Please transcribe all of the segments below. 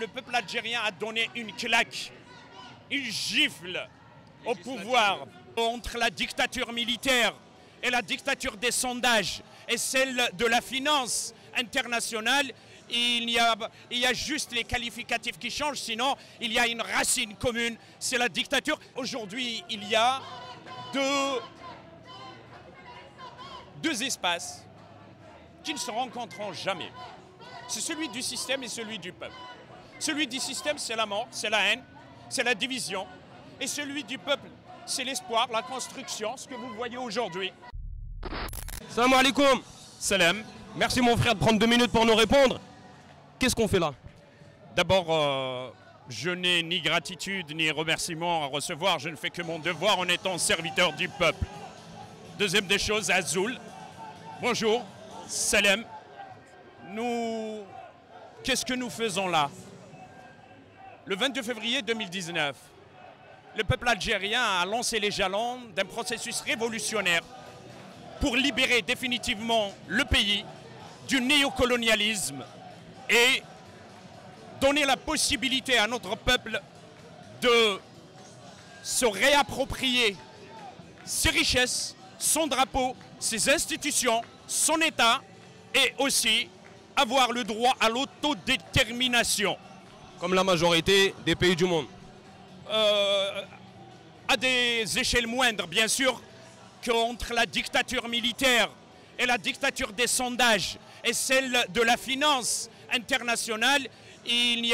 Le peuple algérien a donné une claque, une gifle au pouvoir entre la dictature militaire et la dictature des sondages et celle de la finance internationale. Il y a juste les qualificatifs qui changent, sinon il y a une racine commune, c'est la dictature. Aujourd'hui, il y a deux espaces qui ne se rencontreront jamais. C'est celui du système et celui du peuple. Celui du système, c'est la mort, c'est la haine, c'est la division. Et celui du peuple, c'est l'espoir, la construction, ce que vous voyez aujourd'hui. Salam alaikum. Salam. Merci mon frère de prendre 2 minutes pour nous répondre. Qu'est-ce qu'on fait là? D'abord, je n'ai ni gratitude ni remerciement à recevoir. Je ne fais que mon devoir en étant serviteur du peuple. Deuxième des choses, Azoul. Bonjour. Salam. Qu'est-ce que nous faisons là? Le 22 février 2019, le peuple algérien a lancé les jalons d'un processus révolutionnaire pour libérer définitivement le pays du néocolonialisme et donner la possibilité à notre peuple de se réapproprier ses richesses, son drapeau, ses institutions, son État et aussi avoir le droit à l'autodétermination. Comme la majorité des pays du monde. À des échelles moindres, bien sûr, qu'entre la dictature militaire et la dictature des sondages et celle de la finance internationale, il y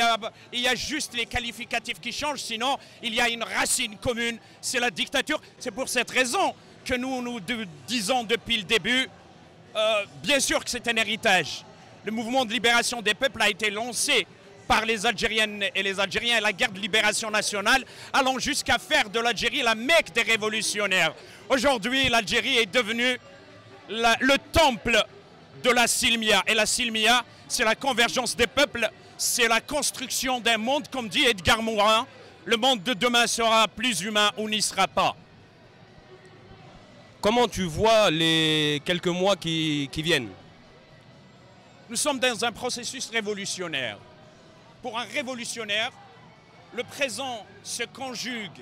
a juste les qualificatifs qui changent, sinon il y a une racine commune, c'est la dictature. C'est pour cette raison que nous disons depuis le début, bien sûr que c'est un héritage. Le mouvement de libération des peuples a été lancé par les Algériennes et les Algériens et la guerre de libération nationale, allant jusqu'à faire de l'Algérie la Mecque des révolutionnaires. Aujourd'hui, l'Algérie est devenue le temple de la Silmia. Et la Silmia, c'est la convergence des peuples, c'est la construction d'un monde, comme dit Edgar Morin. Le monde de demain sera plus humain ou n'y sera pas. Comment tu vois les quelques mois qui viennent? Nous sommes dans un processus révolutionnaire. Pour un révolutionnaire, le présent se conjugue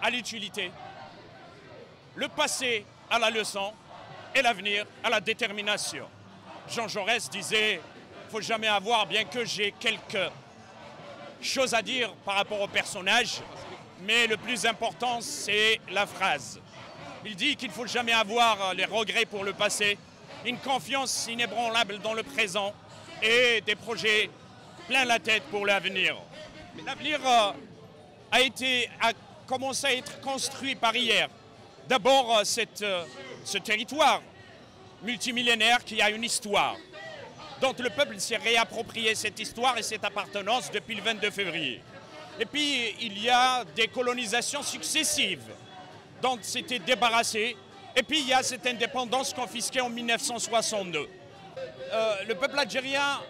à l'utilité, le passé à la leçon et l'avenir à la détermination. Jean Jaurès disait, il ne faut jamais avoir, bien que j'ai quelques choses à dire par rapport au personnage, mais le plus important, c'est la phrase. Il dit qu'il ne faut jamais avoir les regrets pour le passé, une confiance inébranlable dans le présent et des projets plein la tête pour l'avenir. L'avenir a commencé à être construit par hier. D'abord, ce territoire multimillénaire qui a une histoire, dont le peuple s'est réapproprié cette histoire et cette appartenance depuis le 22 février. Et puis, il y a des colonisations successives dont s'était débarrassé. Et puis, il y a cette indépendance confisquée en 1962. Le peuple algérien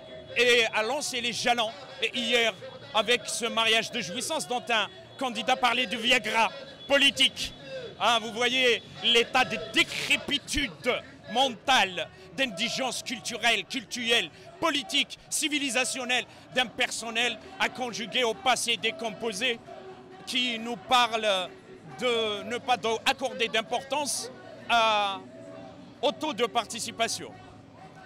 a lancé les jalons. Et hier, avec ce mariage de jouissance dont un candidat parlait du Viagra politique. Hein, vous voyez l'état de décrépitude mentale, d'indigence culturelle, politique, civilisationnelle, d'un personnel à conjuguer au passé décomposé qui nous parle de ne pas accorder d'importance au taux de participation.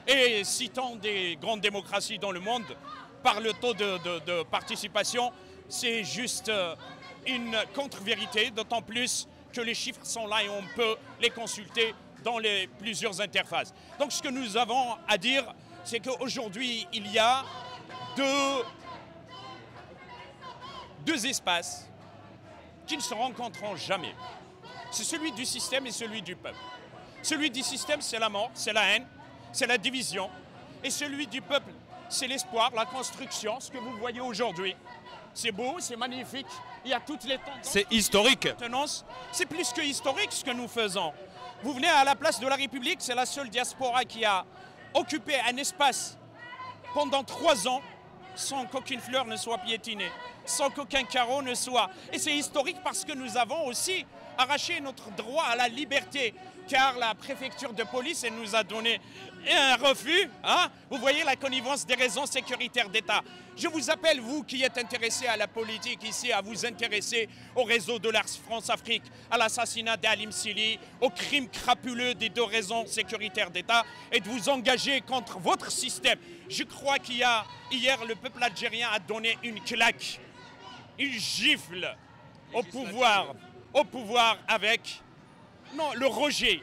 Et citant des grandes démocraties dans le monde, par le taux de participation, c'est juste une contre-vérité, d'autant plus que les chiffres sont là et on peut les consulter dans plusieurs interfaces. Donc ce que nous avons à dire, c'est qu'aujourd'hui, il y a deux espaces qui ne se rencontreront jamais. C'est celui du système et celui du peuple. Celui du système, c'est la mort, c'est la haine, c'est la division. Et celui du peuple, c'est l'espoir, la construction, ce que vous voyez aujourd'hui. C'est beau, c'est magnifique, il y a toutes les tendances. C'est historique. C'est plus que historique ce que nous faisons. Vous venez à la place de la République, c'est la seule diaspora qui a occupé un espace pendant 3 ans sans qu'aucune fleur ne soit piétinée, sans qu'aucun carreau ne soit. Et c'est historique parce que nous avons aussi arracher notre droit à la liberté, car la préfecture de police elle nous a donné un refus. Hein? Vous voyez la connivence des raisons sécuritaires d'État. Je vous appelle, vous qui êtes intéressés à la politique ici, à vous intéresser au réseau de l'Ars France-Afrique, à l'assassinat d'Halim Sili, aux crimes crapuleux des deux raisons sécuritaires d'État et de vous engager contre votre système. Je crois qu'hier, le peuple algérien a donné une claque, une gifle au pouvoir avec le rejet.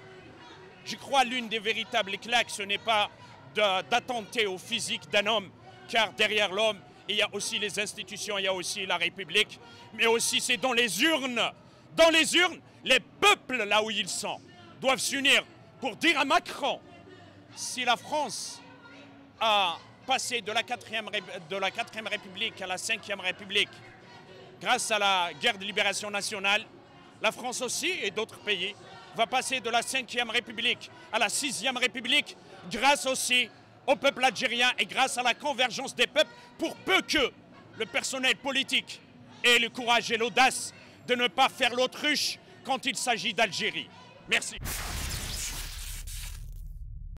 Je crois l'une des véritables claques, ce n'est pas d'attenter au physique d'un homme, car derrière l'homme, il y a aussi les institutions, il y a aussi la République, mais aussi c'est dans les urnes. Dans les urnes, les peuples, là où ils sont, doivent s'unir pour dire à Macron, si la France a passé de la 4e République à la 5e République, grâce à la guerre de libération nationale, la France aussi et d'autres pays va passer de la 5e République à la 6e République grâce aussi au peuple algérien et grâce à la convergence des peuples, pour peu que le personnel politique ait le courage et l'audace de ne pas faire l'autruche quand il s'agit d'Algérie. Merci.